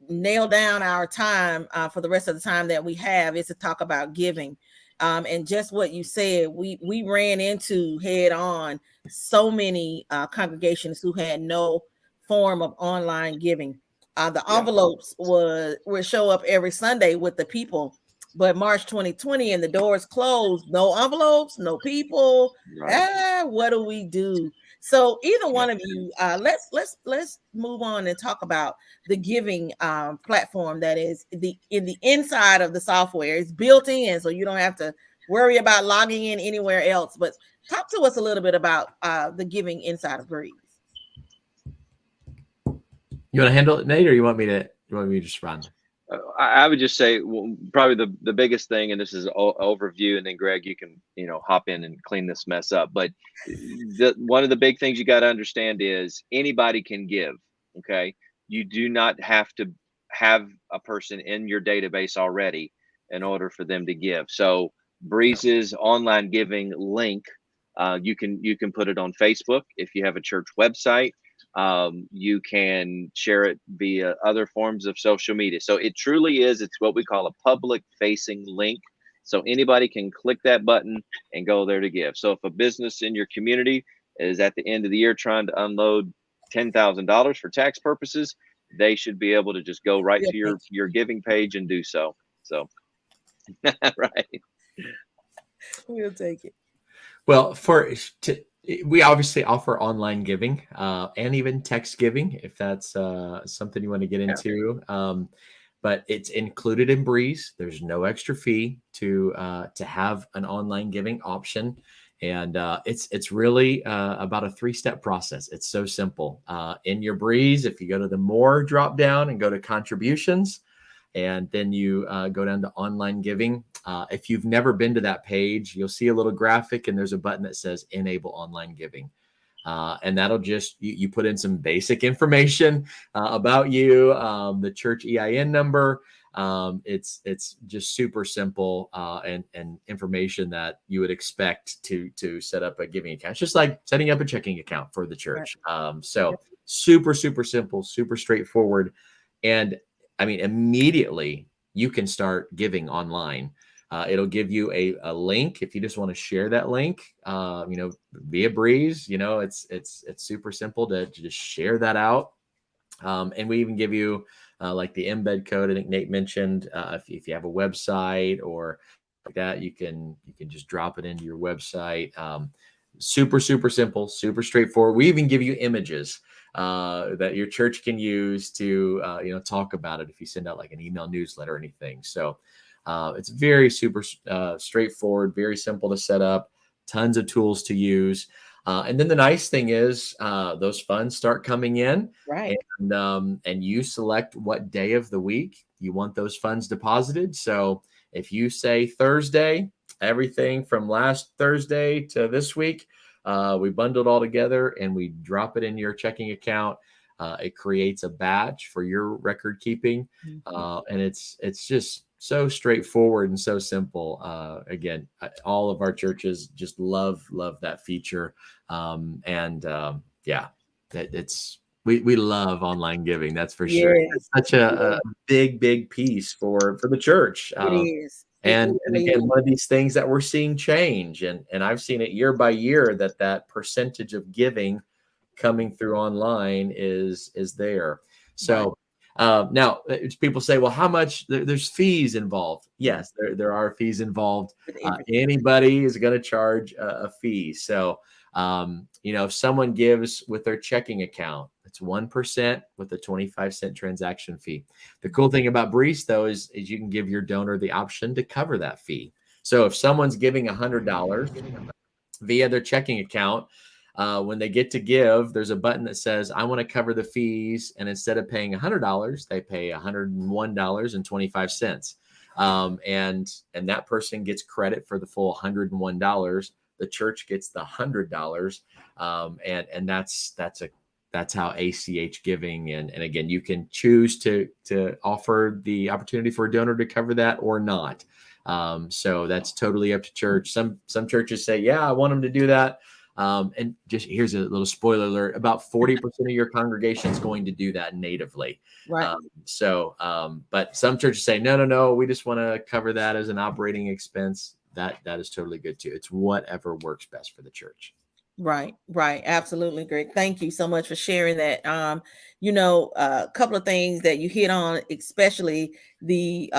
nail down our time for the rest of the time that we have, is to talk about giving. And just what you said, we ran into head on so many congregations who had no form of online giving. The envelopes would show up every Sunday with the people, but March 2020 and the doors closed, no envelopes, no people. Right. What do we do? So either one of you, let's move on and talk about the giving platform that is in the inside of the software. It's built in, so you don't have to worry about logging in anywhere else. But talk to us a little bit about the giving inside of Breeze. You want to handle it, Nate, or you want me to just run? I would just say, well, probably the biggest thing, and this is an overview, and then Greg, you can hop in and clean this mess up. But one of the big things you got to understand is anybody can give. Okay, you do not have to have a person in your database already in order for them to give. So Breeze's online giving link, you can put it on Facebook if you have a church website. You can share it via other forms of social media. So it truly is, it's what we call a public facing link. So anybody can click that button and go there to give. So if a business in your community is at the end of the year trying to unload $10,000 for tax purposes, they should be able to just go right to your giving page and do so. So, right. We'll take it. Well, we obviously offer online giving and even text giving, if that's something you want to get into. But it's included in Breeze. There's no extra fee to have an online giving option, and it's really about a 3-step process. It's so simple. In your Breeze, if you go to the More drop down and go to Contributions, and then you go down to online giving. If you've never been to that page, you'll see a little graphic and there's a button that says Enable Online Giving. And that'll just, you put in some basic information about you, the church EIN number. It's just super simple and information that you would expect to set up a giving account. It's just like setting up a checking account for the church. So super, super simple, super straightforward. And I mean, immediately you can start giving online. It'll give you a link if you just want to share that link, via Breeze. It's super simple to just share that out. And we even give you like the embed code. I think Nate mentioned if you have a website or like that, you can just drop it into your website. Super, super simple, super straightforward. We even give you images that your church can use to, talk about it if you send out like an email newsletter or anything. So it's very super straightforward, very simple to set up, tons of tools to use. And then the nice thing is those funds start coming in, right? And you select what day of the week you want those funds deposited. So if you say Thursday, everything from last Thursday to this week, we bundle it all together and we drop it in your checking account. It creates a batch for your record keeping, and it's just so straightforward and so simple. Again, all of our churches just love that feature, we love online giving. That's for sure. It's such a big piece for the church. It is. And again, one of these things that we're seeing change, and I've seen it year by year that percentage of giving coming through online is there. So now people say, well, how much? There's fees involved. Yes, there are fees involved. Anybody is going to charge a fee. So if someone gives with their checking account, it's 1% with a 25-cent transaction fee. The cool thing about Breeze, though, is you can give your donor the option to cover that fee. So if someone's giving $100 via their checking account, when they get to give, there's a button that says, I want to cover the fees. And instead of paying $100, they pay $101.25. And that person gets credit for the full $101. The church gets the $100. And that's that's how ACH giving, and again, you can choose to offer the opportunity for a donor to cover that or not. So that's totally up to church. Some churches say, yeah, I want them to do that. And just here's a little spoiler alert: about 40% of your congregation is going to do that natively. Right. But some churches say, no, we just want to cover that as an operating expense. That is totally good too. It's whatever works best for the church. Right. Absolutely, Greg. Thank you so much for sharing that. A couple of things that you hit on, especially the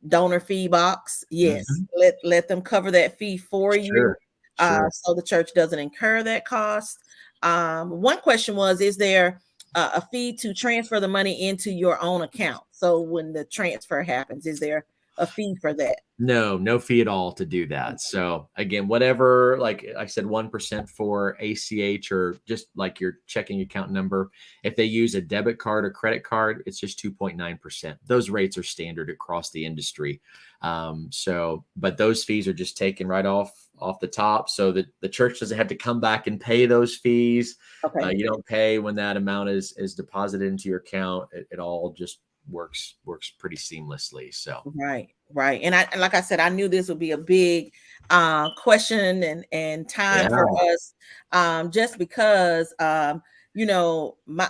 donor fee box. Yes, let them cover that fee for you, so the church doesn't incur that cost. One question was, is there a fee to transfer the money into your own account? So when the transfer happens, is there a fee for that? No fee at all to do that. So again, whatever, like I said, 1% for ACH, or just like your checking account number. If they use a debit card or credit card, it's just 2.9%. Those rates are standard across the industry. But those fees are just taken right off the top, so that the church doesn't have to come back and pay those fees. Okay. You don't pay when that amount is deposited into your account. It all just works pretty seamlessly. So right. And like I said, I knew this would be a big question and time for us, just because my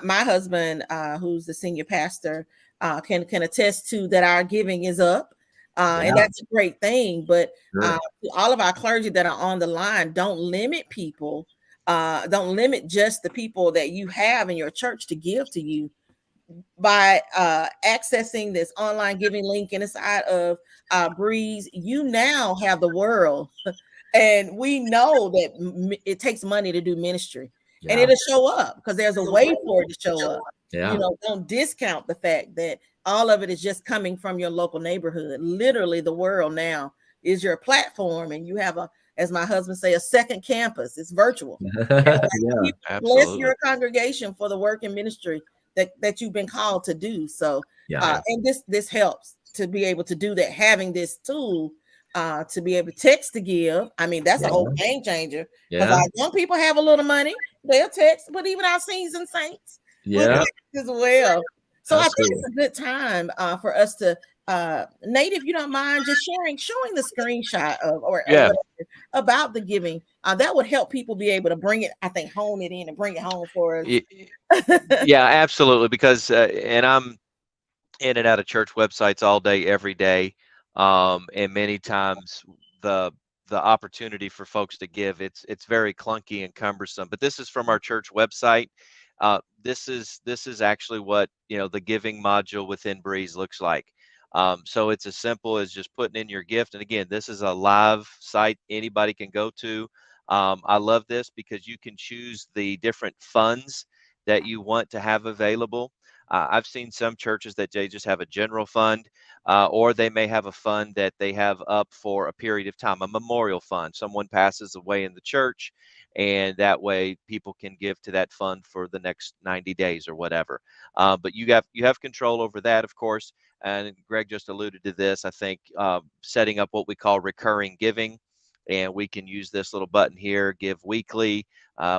husband, who's the senior pastor, can attest to that our giving is up, and that's a great thing. But to all of our clergy that are on the line, don't limit people, don't limit just the people that you have in your church to give to you. By accessing this online giving link inside of Breeze, you now have the world. And we know that it takes money to do ministry, and it'll show up because there's a way for it to show up. Don't discount the fact that all of it is just coming from your local neighborhood. Literally, the world now is your platform, and you have as my husband say, a second campus. It's virtual. Bless your congregation for the work and ministry that you've been called to do. So and this helps to be able to do that, having this tool to be able to text to give. I mean, that's a whole game changer, because young people have a little money, they'll text, but even our seasoned saints will text as well. So I think it's a good time for us to Nate, if you don't mind just showing the screenshot of or about the giving, that would help people be able to bring it, I think, hone it in and bring it home for us. Yeah, absolutely. Because and I'm in and out of church websites all day, every day, and many times the opportunity for folks to give, it's very clunky and cumbersome. But this is from our church website. This is actually what the giving module within Breeze looks like. So it's as simple as just putting in your gift. And again, this is a live site anybody can go to. I love this because you can choose the different funds that you want to have available. I've seen some churches that they just have a general fund, or they may have a fund that they have up for a period of time, a memorial fund. Someone passes away in the church, and that way people can give to that fund for the next 90 days or whatever. But you have control over that, of course. And Greg just alluded to this, I think, setting up what we call recurring giving. And we can use this little button here, give weekly.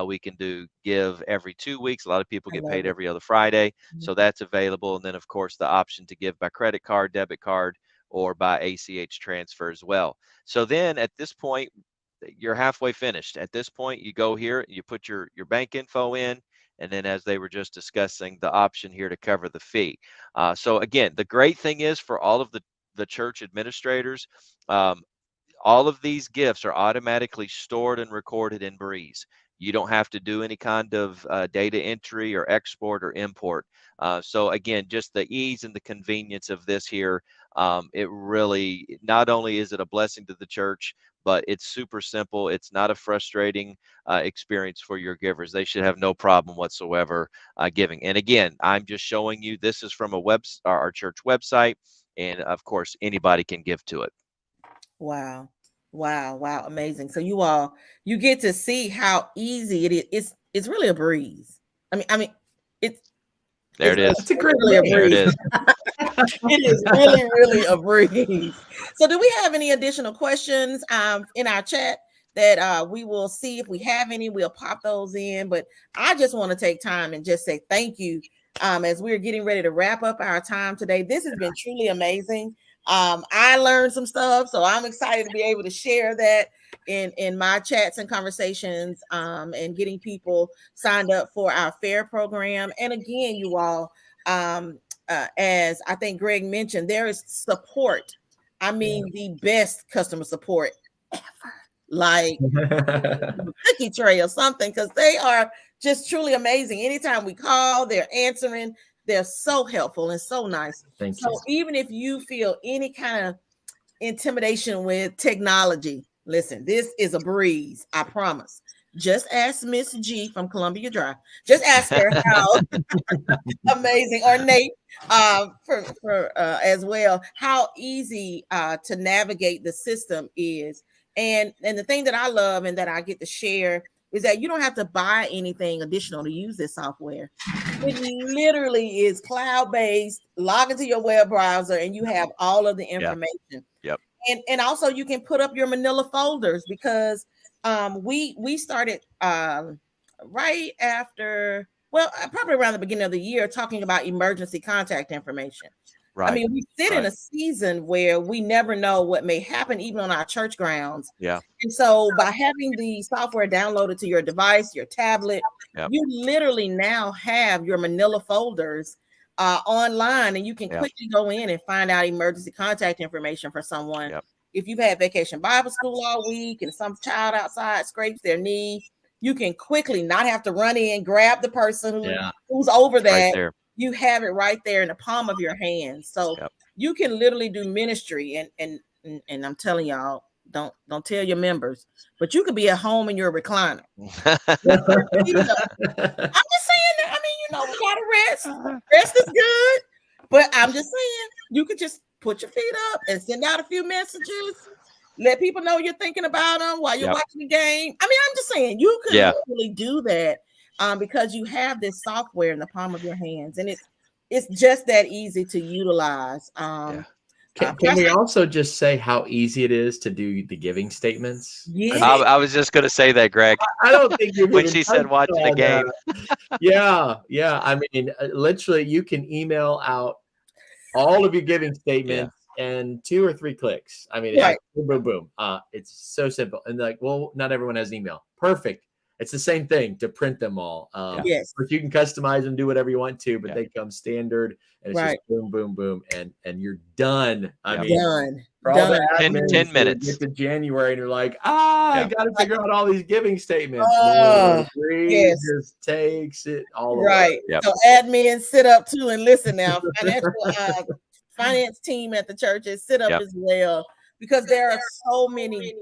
We can do give every 2 weeks. A lot of people get paid every other Friday. So that's available. And then, of course, the option to give by credit card, debit card, or by ACH transfer as well. So then at this point, you're halfway finished. At this point, you go here, you put your bank info in, and then, as they were just discussing, the option here to cover the fee. So again, the great thing is for all of the church administrators, all of these gifts are automatically stored and recorded in Breeze. You don't have to do any kind of data entry or export or import. So again, just the ease and the convenience of this here, it really, not only is it a blessing to the church, but it's super simple. It's not a frustrating experience for your givers. They should have no problem whatsoever giving. And again, I'm just showing you, this is from our church website, and of course, anybody can give to it. Wow. Amazing. So you get to see how easy it is. It's really a breeze. I mean, it is. It's a great really there it is. It is really, really a breeze. So do we have any additional questions in our chat? that we will see if we have any. We'll pop those in. But I just want to take time and just say thank you as we're getting ready to wrap up our time today. This has been truly amazing. I learned some stuff, so I'm excited to be able to share that in my chats and conversations, and getting people signed up for our FAIR program. And again, you all, as I think Greg mentioned, there is support. I mean, the best customer support ever. Like cookie tray or something, because they are just truly amazing. Anytime we call, they're answering. They're so helpful and so nice. Thank so you. even if you feel any kind of intimidation with technology, listen, this is a breeze. I promise. Just ask Miss G from Columbia Drive. Just ask her how amazing, or Nate for as well, how easy to navigate the system is. And the thing that I love and that I get to share is that you don't have to buy anything additional to use this software. It literally is cloud-based. Log into your web browser and you have all of the information. Yep. And also you can put up your manila folders, because we started right after, well, probably around the beginning of the year, talking about emergency contact information. Right. I mean, we sit in a season where we never know what may happen, even on our church grounds. Yeah. And so by having the software downloaded to your device, your tablet, you literally now have your manila folders online, and you can quickly go in and find out emergency contact information for someone. If you've had vacation Bible school all week and some child outside scrapes their knee, you can quickly not have to run in, grab the person who's over that. Right, you have it right there in the palm of your hand. So you can literally do ministry. And I'm telling y'all, don't tell your members, but you could be at home in your recliner. I'm just saying that. I mean, you know, we gotta rest. Rest is good. But I'm just saying, you could just put your feet up and send out a few messages. Let people know you're thinking about them while you're watching the game. I mean, I'm just saying, you could really do that because you have this software in the palm of your hands, and it's just that easy to utilize. Can we also just say how easy it is to do the giving statements? Yeah, I was just going to say that, Greg. I don't think you when she said watching the game. Yeah. I mean, literally, you can email out all of your giving statements in 2 or 3 clicks. I mean, boom, boom. It's so simple. And like, well, not everyone has an email. Perfect. It's the same thing to print them all. But you can customize them, do whatever you want to, but they come standard, and it's just boom, boom, boom, and you're done. I mean, done. For all the 10 minutes. You get to January and you're like, I got to figure out all these giving statements. Just takes it all away. So admins sit up too and listen now. Finance team at the churches sit up as well, because there are so many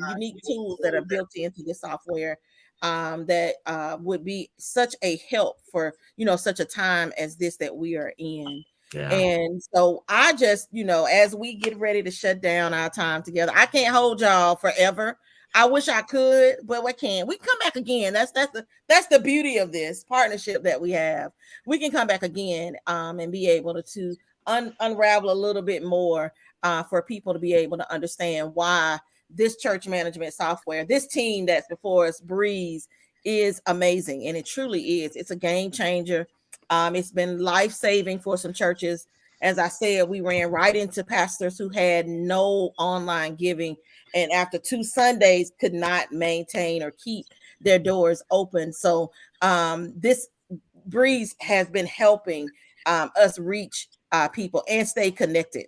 unique tools that are built into the software that would be such a help for, you know, such a time as this that we are in. And so I just, you know, as we get ready to shut down our time together, I can't hold y'all forever. I wish I could, but we can't. We can come back again. That's the beauty of this partnership that we have. We can come back again and be able to unravel a little bit more for people to be able to understand why this church management software, this team that's before us, Breeze, is amazing. And it truly is. It's a game changer. It's been life-saving for some churches. As I said, we ran right into pastors who had no online giving, and after 2 Sundays could not maintain or keep their doors open. So this Breeze has been helping us reach people and stay connected.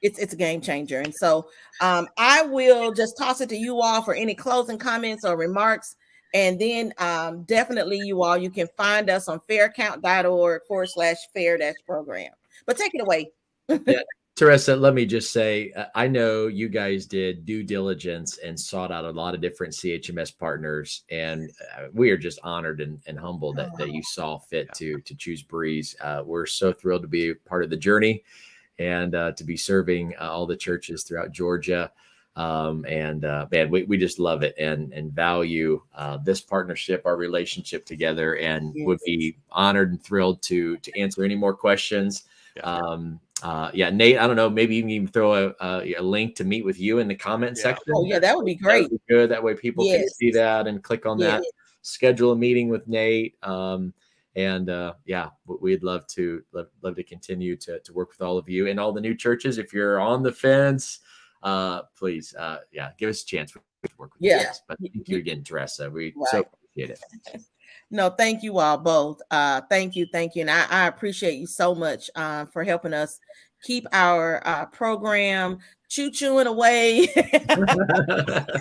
It's a game changer. And so I will just toss it to you all for any closing comments or remarks. And then definitely you can find us on faircount.org/fair-program. But take it away. Teresa, let me just say, I know you guys did due diligence and sought out a lot of different CHMS partners, and we are just honored and humbled that you saw fit to choose Breeze. We're so thrilled to be a part of the journey and to be serving all the churches throughout Georgia. Man, we just love it and value this partnership, our relationship together, and would be honored and thrilled to answer any more questions. Yeah, Nate, I don't know, maybe you can even throw a link to meet with you in the comment section. Oh yeah, that would be That great. would be good. That way people can Yes. see that and click on that, schedule a meeting with Nate. And yeah, we'd love to continue to work with all of you and all the new churches. If you're on the fence, please, yeah, give us a chance to work with you guys. But thank you again, Teresa. We so appreciate it. No, thank you all both. Thank you. And I appreciate you so much for helping us keep our program chewing away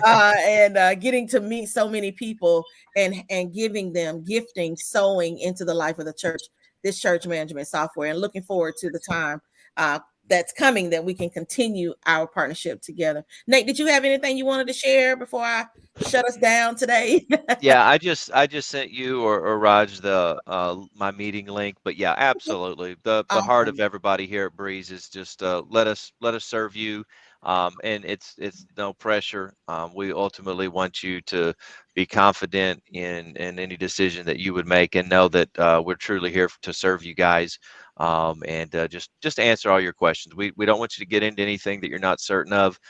and getting to meet so many people and giving them sowing into the life of the church, this church management software, and looking forward to the time that's coming that we can continue our partnership together. Nate, did you have anything you wanted to share before I shut us down today? Yeah, I just sent you or Raj the my meeting link, but yeah, absolutely. The heart of everybody here at Breeze is just let us serve you, and it's no pressure. We ultimately want you to be confident in any decision that you would make, and know that we're truly here to serve you guys, and just answer all your questions. We don't want you to get into anything that you're not certain of.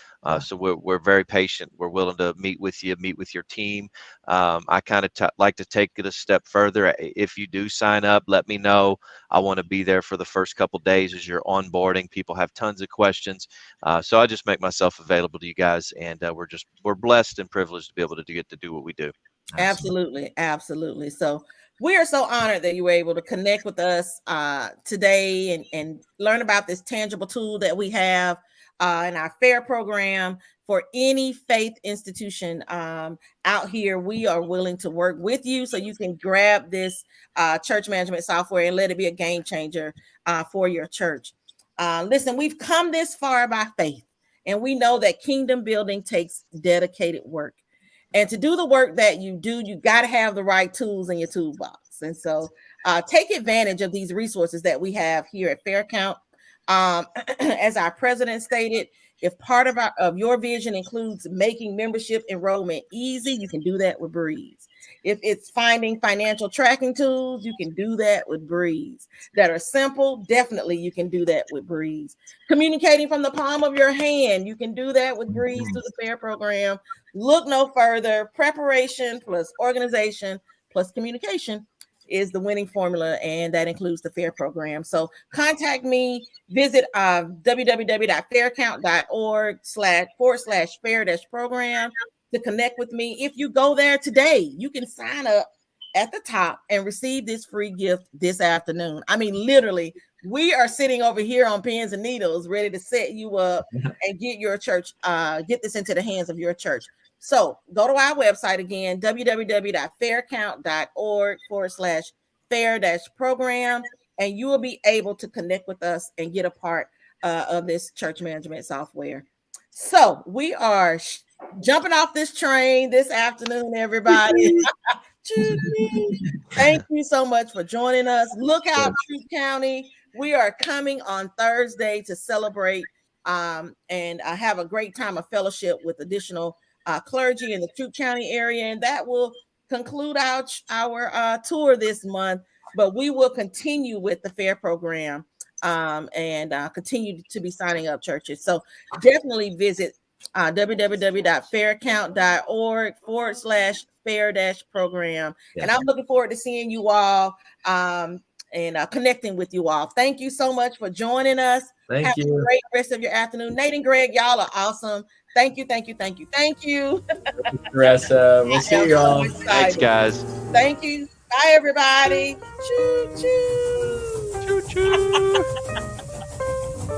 So we're very patient. We're willing to meet with you, meet with your team. I kind of like to take it a step further. If you do sign up, let me know. I want to be there for the first couple days as you're onboarding. People have tons of questions, so I just make myself available to you guys, and we're blessed and privileged to be able to get to do what we do. Absolutely. So we are so honored that you were able to connect with us today and learn about this tangible tool that we have in our FAIR program. For any faith institution out here, we are willing to work with you so you can grab this church management software and let it be a game changer for your church. Listen, we've come this far by faith, and we know that kingdom building takes dedicated work. And to do the work that you do, you got to have the right tools in your toolbox. And so take advantage of these resources that we have here at Fair Count. As our president stated, if part of your vision includes making membership enrollment easy, you can do that with Breeze. If it's finding financial tracking tools, you can do that with Breeze. That are simple, definitely you can do that with Breeze. Communicating from the palm of your hand, you can do that with Breeze through the FAIR program. Look no further. Preparation plus organization plus communication is the winning formula, and that includes the FAIR program. So contact me. Visit www.faircount.org//FAIR-program to connect with me. If you go there today, you can sign up at the top and receive this free gift this afternoon. I mean, literally, we are sitting over here on pins and needles ready to set you up and get your church, get this into the hands of your church. So go to our website again, www.faircount.org/FAIR-program, and you will be able to connect with us and get a part of this church management software. So we are jumping off this train this afternoon, everybody. Thank you so much for joining us. Look out, Troup County. We are coming on Thursday to celebrate and have a great time of fellowship with additional clergy in the Troup County area, and that will conclude our tour this month. But we will continue with the FAIR program and continue to be signing up churches. So definitely visit www.faircount.org/FAIR-program. And I'm looking forward to seeing you all and connecting with you all. Thank you so much for joining us. Have a great rest of your afternoon. Nate and Greg, y'all are awesome. Thank you. Teresa, we'll see you all. Thanks, guys. Thank you. Bye, everybody. Choo choo. Choo choo.